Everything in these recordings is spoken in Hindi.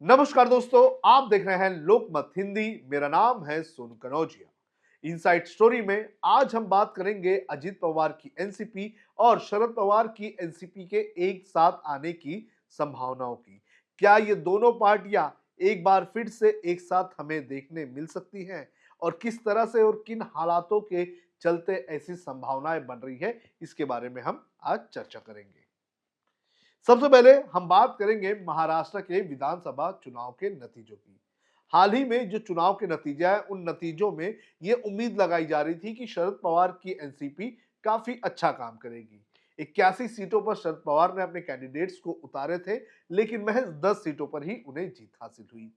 नमस्कार दोस्तों, आप देख रहे हैं लोकमत हिंदी। मेरा नाम है सोनू कनौजिया। इनसाइड स्टोरी में आज हम बात करेंगे अजित पवार की एनसीपी और शरद पवार की एनसीपी के एक साथ आने की संभावनाओं की। क्या ये दोनों पार्टियां एक बार फिर से एक साथ हमें देखने मिल सकती हैं और किस तरह से और किन हालातों के चलते ऐसी संभावनाएं बन रही है, इसके बारे में हम आज चर्चा करेंगे। सबसे पहले हम बात करेंगे महाराष्ट्र के विधानसभा चुनाव के नतीजों की। हाल ही में जो चुनाव के नतीजे हैं, उन नतीजों में ये उम्मीद लगाई जा रही थी कि शरद पवार की एनसीपी काफी अच्छा काम करेगी। 81 सीटों पर शरद पवार ने अपने कैंडिडेट्स को उतारे थे, लेकिन महज 10 सीटों पर ही उन्हें जीत हासिल हुई।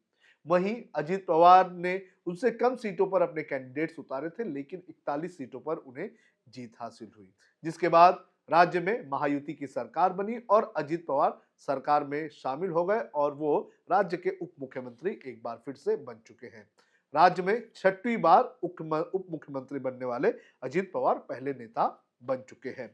वहीं अजित पवार ने उनसे कम सीटों पर अपने कैंडिडेट्स उतारे थे, लेकिन 41 सीटों पर उन्हें जीत हासिल हुई, जिसके बाद राज्य में महायुति की सरकार बनी और अजित पवार सरकार में शामिल हो गए और वो राज्य के उप मुख्यमंत्री एक बार फिर से बन चुके हैं। राज्य में छठवीं बार उप मुख्यमंत्री बनने वाले अजित पवार पहले नेता बन चुके हैं।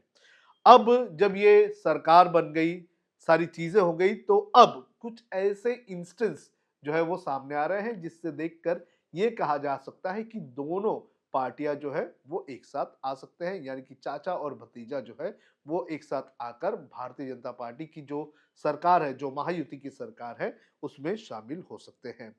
अब जब ये सरकार बन गई, सारी चीजें हो गई, तो अब कुछ ऐसे इंस्टेंस जो है वो सामने आ रहे हैं जिससे देखकर ये कहा जा सकता है कि दोनों पार्टियां जो है वो एक साथ आ सकते हैं, यानी कि चाचा और भतीजा जो है वो एक साथ आकर भारतीय जनता पार्टी की जो सरकार है, जो महायुति की सरकार है, उसमें शामिल हो सकते हैं।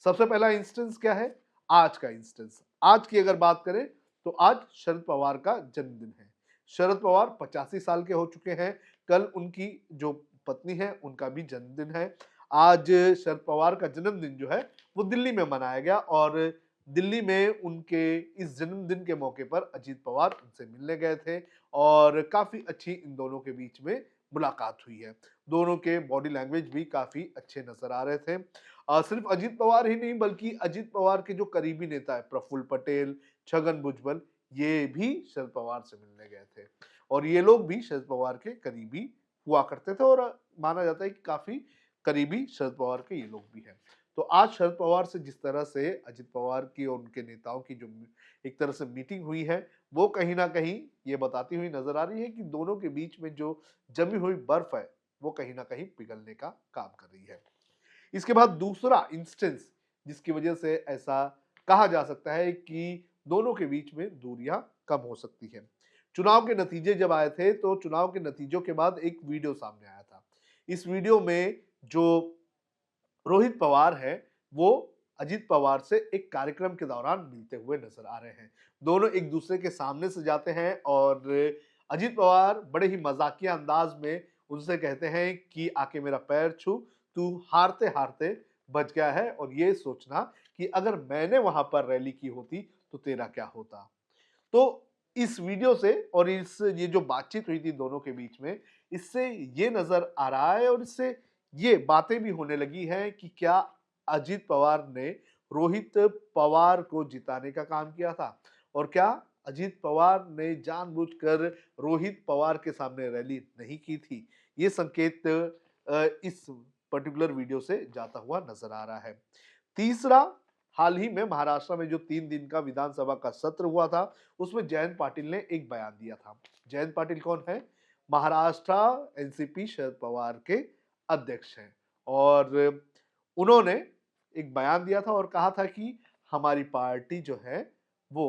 सबसे पहला इंस्टेंस क्या है? आज का इंस्टेंस। आज की अगर बात करें तो आज शरद पवार का जन्मदिन है। शरद पवार 85 साल के हो चुके हैं। कल उनकी जो पत्नी है उनका भी जन्मदिन है। आज शरद पवार का जन्मदिन जो है वो दिल्ली में मनाया गया और दिल्ली में उनके इस जन्मदिन के मौके पर अजित पवार उनसे मिलने गए थे और काफी अच्छी इन दोनों के बीच में मुलाकात हुई है। दोनों के बॉडी लैंग्वेज भी काफी अच्छे नजर आ रहे थे। सिर्फ अजित पवार ही नहीं, बल्कि अजित पवार के जो करीबी नेता है प्रफुल्ल पटेल, छगन भुजबल, ये भी शरद पवार से मिलने गए थे और ये लोग भी शरद पवार के करीबी हुआ करते थे और माना जाता है कि काफी करीबी शरद पवार के ये लोग भी हैं। तो आज शरद पवार से जिस तरह से अजित पवार की और उनके नेताओं की जो एक तरह से मीटिंग हुई है, वो कहीं ना कहीं ये बताती हुई नजर आ रही है कि दोनों के बीच में जो जमी हुई बर्फ है वो कहीं ना कहीं पिघलने का काम कर रही है। इसके बाद दूसरा इंस्टेंस जिसकी वजह से ऐसा कहा जा सकता है कि दोनों के बीच में दूरियां कम हो सकती है। चुनाव के नतीजे जब आए थे तो चुनाव के नतीजों के बाद एक वीडियो सामने आया था। इस वीडियो में जो रोहित पवार है वो अजित पवार से एक कार्यक्रम के दौरान मिलते हुए नजर आ रहे हैं। दोनों एक दूसरे के सामने से जाते हैं और अजित पवार बड़े ही मजाकिया अंदाज में उनसे कहते हैं कि आके मेरा पैर छू, तू हारते हारते बच गया है और ये सोचना कि अगर मैंने वहां पर रैली की होती तो तेरा क्या होता। तो इस वीडियो से और इस ये जो बातचीत हुई थी दोनों के बीच में, इससे ये नजर आ रहा है और इससे ये बातें भी होने लगी हैं कि क्या अजित पवार ने रोहित पवार को जिताने का काम किया था और क्या अजित पवार ने जानबूझकर रोहित पवार के सामने रैली नहीं की थी। ये संकेत इस पर्टिकुलर वीडियो से जाता हुआ नजर आ रहा है। तीसरा, हाल ही में महाराष्ट्र में जो 3 दिन का विधानसभा का सत्र हुआ था, उसमें जयंत पाटिल ने एक बयान दिया था। जयंत पाटिल कौन है? महाराष्ट्र एनसीपी शरद पवार के अध्यक्ष हैं और उन्होंने एक बयान दिया था और कहा था कि हमारी पार्टी जो है वो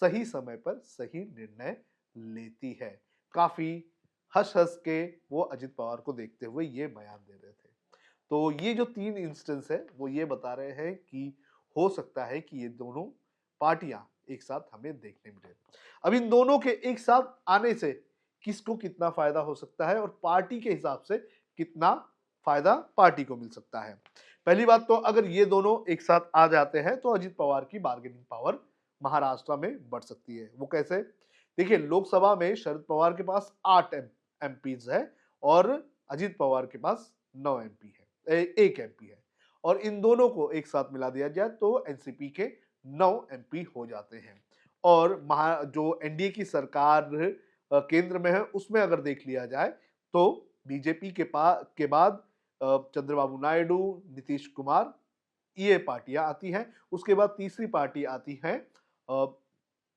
सही समय पर सही निर्णय लेती है। काफी हंस हंस के वो अजित पवार को देखते हुए ये बयान दे रहे थे। तो ये जो 3 इंस्टेंस है वो ये बता रहे हैं कि हो सकता है कि ये दोनों पार्टियां एक साथ हमें देखने मिले। अब इन दोनों के एक साथ आने से किसको कितना फायदा हो सकता है और पार्टी के हिसाब से कितना फायदा पार्टी को मिल सकता है। पहली बात तो अगर ये दोनों एक साथ आ जाते हैं तो अजित पवार की बार्गेनिंग पावर महाराष्ट्र में बढ़ सकती है। वो कैसे? देखिए, लोकसभा में शरद पवार के पास 8 एमपीज है और अजित पवार के पास 9 एमपी है, एक एमपी है और इन दोनों को एक साथ मिला दिया जाए तो एनसीपी के 9 एमपी हो जाते हैं। और जो एनडीए की सरकार केंद्र में है उसमें अगर देख लिया जाए तो बीजेपी के बाद चंद्रबाबू नायडू, नीतीश कुमार, ये पार्टियां आती हैं। उसके बाद तीसरी पार्टी आती है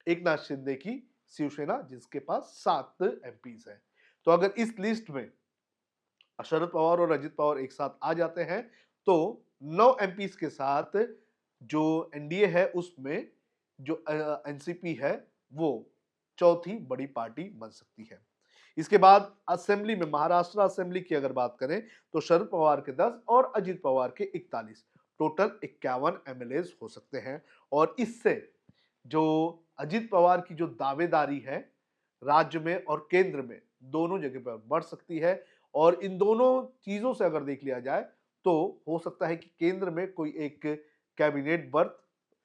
एक नाथ शिंदे की शिवसेना, जिसके पास 7 एमपीज हैं। तो अगर इस लिस्ट में शरद पवार और अजित पवार एक साथ आ जाते हैं तो 9 एमपीज के साथ जो एनडीए है उसमें जो एनसीपी है वो चौथी बड़ी पार्टी बन सकती है। इसके बाद असेंबली में महाराष्ट्र असेंबली की अगर बात करें तो शरद पवार के 10 और अजित पवार के 41, टोटल 51 एमएलए हो सकते हैं। और इससे जो अजित पवार की जो दावेदारी है राज्य में और केंद्र में दोनों जगह पर बढ़ सकती है। और इन दोनों चीजों से अगर देख लिया जाए तो हो सकता है कि केंद्र में कोई एक कैबिनेट बर्थ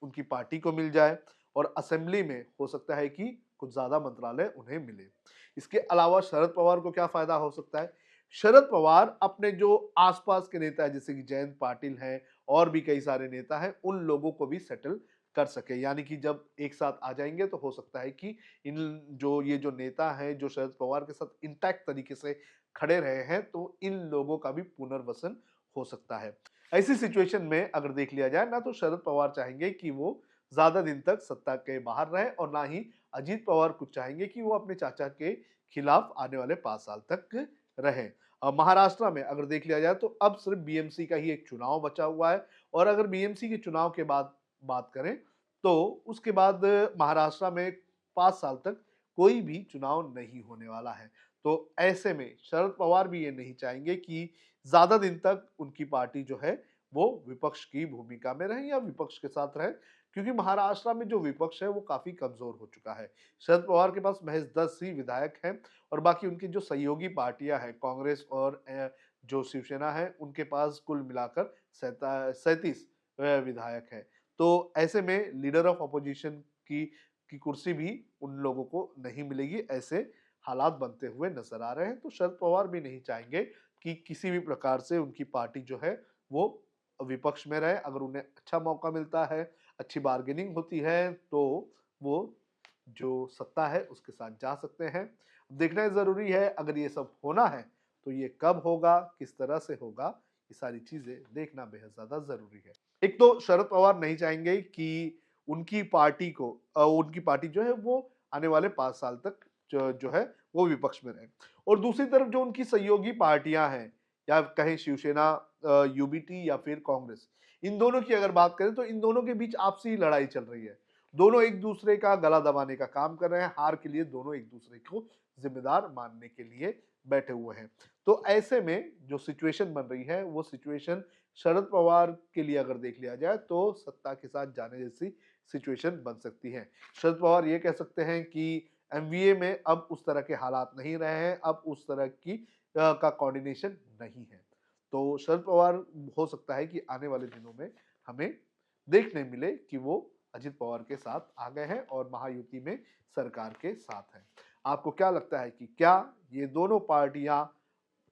उनकी पार्टी को मिल जाए और असेंबली में हो सकता है कि कुछ ज्यादा मंत्रालय उन्हें मिले। इसके अलावा शरद पवार को क्या फायदा हो सकता है? शरद पवार अपने जो आसपास के नेता है जैसे कि जयंत पाटिल हैं और भी कई सारे नेता हैं उन लोगों को भी सेटल कर सके। यानी कि जब एक साथ आ जाएंगे तो हो सकता है कि इन जो ये जो नेता हैं जो शरद पवार के साथ इंटैक्ट तरीके से खड़े रहे हैं तो इन लोगों का भी पुनर्वसन हो सकता है। ऐसी सिचुएशन में अगर देख लिया जाए ना तो शरद पवार चाहेंगे कि वो ज्यादा दिन तक सत्ता के बाहर रहे और ना ही अजीत पवार कुछ चाहेंगे कि वो अपने चाचा के खिलाफ आने वाले 5 साल तक रहे। महाराष्ट्र में अगर देख लिया जाए तो अब सिर्फ बीएमसी का ही एक चुनाव बचा हुआ है। और अगर बीएमसी के चुनाव के बाद बात करें तो उसके बाद महाराष्ट्र में 5 साल तक कोई भी चुनाव नहीं होने वाला है। तो ऐसे में शरद पवार भी ये नहीं चाहेंगे कि ज्यादा दिन तक उनकी पार्टी जो है वो विपक्ष की भूमिका में रहे या विपक्ष के साथ रहे, क्योंकि महाराष्ट्र में जो विपक्ष है वो काफी कमजोर हो चुका है। शरद पवार के पास महज 10 ही विधायक हैं और बाकी उनकी जो सहयोगी पार्टियां हैं कांग्रेस और जो शिवसेना है उनके पास कुल मिलाकर 37 विधायक हैं। तो ऐसे में लीडर ऑफ अपोजिशन की कुर्सी भी उन लोगों को नहीं मिलेगी, ऐसे हालात बनते हुए नजर आ रहे हैं। तो शरद पवार भी नहीं चाहेंगे कि किसी भी प्रकार से उनकी पार्टी जो है वो विपक्ष में रहे। अगर उन्हें अच्छा मौका मिलता है, अच्छी बार्गेनिंग होती है तो वो जो सत्ता है उसके साथ जा सकते हैं। देखना जरूरी है अगर ये सब होना है तो ये कब होगा, किस तरह से होगा, ये सारी चीजें देखना बेहद ज्यादा जरूरी है। एक तो शरद पवार नहीं चाहेंगे कि उनकी पार्टी जो है वो आने वाले 5 साल तक जो है वो विपक्ष में रहे। और दूसरी तरफ जो उनकी सहयोगी पार्टियां हैं या कहें शिवसेना, यूबीटी या फिर कांग्रेस, इन दोनों की अगर बात करें तो इन दोनों के बीच आपसी लड़ाई चल रही है। दोनों एक दूसरे का गला दबाने का काम कर रहे हैं। हार के लिए दोनों एक दूसरे को जिम्मेदार मानने के लिए बैठे हुए हैं। तो ऐसे में जो सिचुएशन बन रही है वो सिचुएशन शरद पवार के लिए अगर देख लिया जाए तो सत्ता के साथ जाने जैसी सिचुएशन बन सकती है। शरद पवार ये कह सकते हैं कि एमवीए में अब उस तरह के हालात नहीं रहे हैं, अब उस तरह की का कोऑर्डिनेशन नहीं है। तो शरद पवार हो सकता है कि आने वाले दिनों में हमें देखने मिले कि वो अजित पवार के साथ आ गए हैं और महायुति में सरकार के साथ हैं। आपको क्या लगता है कि क्या ये दोनों पार्टियां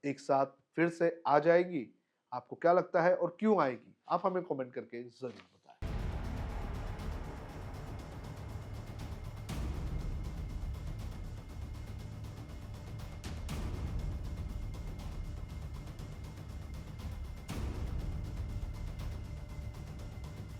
एक साथ फिर से आ जाएगी? आपको क्या लगता है और क्यों आएगी? आप हमें कमेंट करके जरूर बताएं।